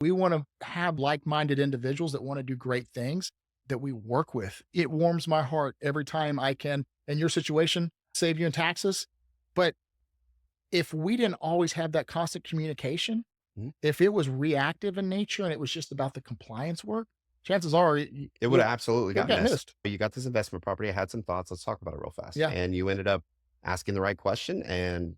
We want to have like-minded individuals that want to do great things that we work with. It warms my heart every time I can, in your situation, save you in taxes. But if we didn't always have that constant communication, Mhm. if it was reactive in nature and it was just about the compliance work, chances are It would have absolutely it got got missed. missed. You got this investment property. I had some thoughts. Let's talk about it real fast. Yeah. And you ended up asking the right question and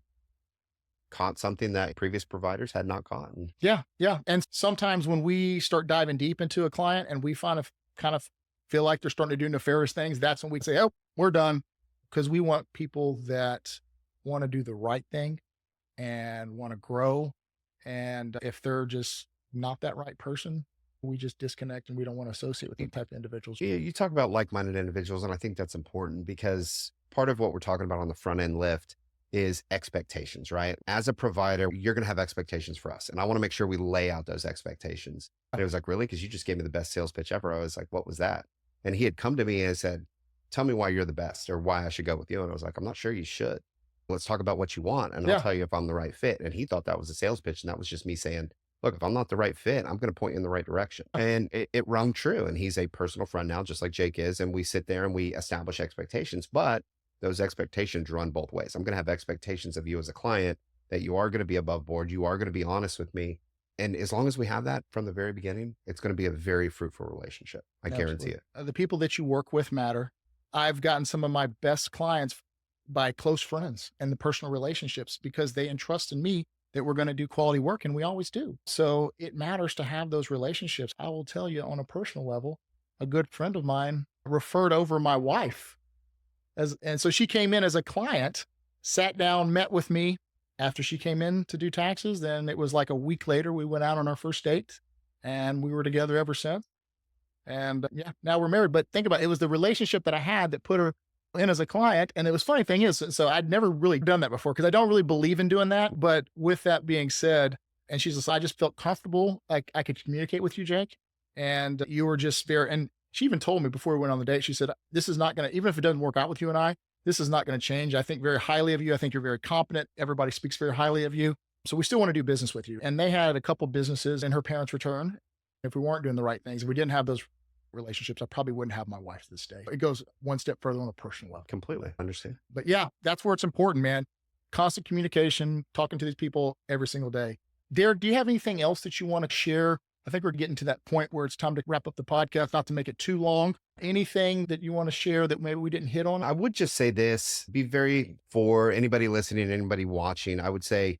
caught something that previous providers had not caught. And Yeah. Yeah. And sometimes when we start diving deep into a client and we kind of feel like they're starting to do nefarious things, that's when we say, oh, we're done. Because we want people that want to do the right thing and want to grow. And if they're just not that right person, we just disconnect and we don't want to associate with those type of individuals. you talk about like-minded individuals, and I think that's important because part of what we're talking about on the front end lift is expectations, right? As a provider, you're going to have expectations for us. And I want to make sure we lay out those expectations. And it was like, really? Because you just gave me the best sales pitch ever. I was like, what was that? And he had come to me and said, tell me why you're the best or why I should go with you. And I was like, I'm not sure you should. Let's talk about what you want. And I'll Yeah. tell you if I'm the right fit. And he thought that was a sales pitch. And that was just me saying, look, if I'm not the right fit, I'm going to point you in the right direction. And it rung true. And he's a personal friend now, just like Jake is. And we sit there and we establish expectations, but those expectations run both ways. I'm going to have expectations of you as a client that you are going to be above board. You are going to be honest with me. And as long as we have that from the very beginning, it's going to be a very fruitful relationship. I guarantee it. The people that you work with matter. I've gotten some of my best clients by close friends and the personal relationships because they entrust in me that we're going to do quality work, and we always do. So it matters to have those relationships. I will tell you on a personal level, a good friend of mine referred over my wife. And so she came in as a client, sat down, met with me after she came in to do taxes. Then it was like a week later, we went out on our first date and we were together ever since. And yeah, now we're married. But think about it, it was the relationship that I had that put her in as a client. And it was funny thing is, so I'd never really done that before because I don't really believe in doing that. But with that being said, and she's just, I just felt comfortable. Like I could communicate with you, Jake, and you were just very, and she even told me before we went on the date, she said, this is not going to, even if it doesn't work out with you and I, this is not going to change. I think very highly of you. I think you're very competent. Everybody speaks very highly of you. So we still want to do business with you. And they had a couple businesses in her parents' return. If we weren't doing the right things, if we didn't have those relationships, I probably wouldn't have my wife to this day. It goes one step further on a personal level. Completely understand. But yeah, that's where it's important, man. Constant communication, talking to these people every single day. Derrick, do you have anything else that you want to share? I think we're getting to that point where it's time to wrap up the podcast, not to make it too long. Anything that you want to share that maybe we didn't hit on? I would just say this, for anybody listening, anybody watching, I would say,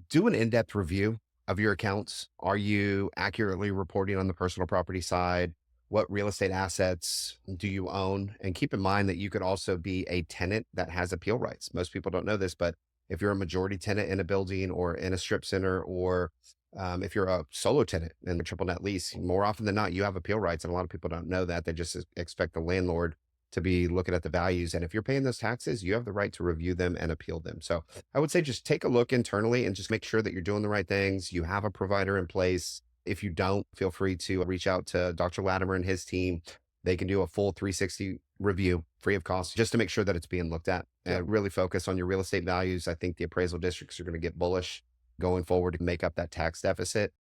do an in-depth review of your accounts. Are you accurately reporting on the personal property side? What real estate assets do you own? And keep in mind that you could also be a tenant that has appeal rights. Most people don't know this, but if you're a majority tenant in a building or in a strip center, or if you're a solo tenant in a triple net lease, more often than not, you have appeal rights. And a lot of people don't know that. They just expect the landlord to be looking at the values. And if you're paying those taxes, you have the right to review them and appeal them. So I would say just take a look internally and just make sure that you're doing the right things. You have a provider in place. If you don't, feel free to reach out to Dr. Latimer and his team. They can do a full 360 review free of cost just to make sure that it's being looked at and really focus on your real estate values. I think the appraisal districts are going to get bullish going forward to make up that tax deficit.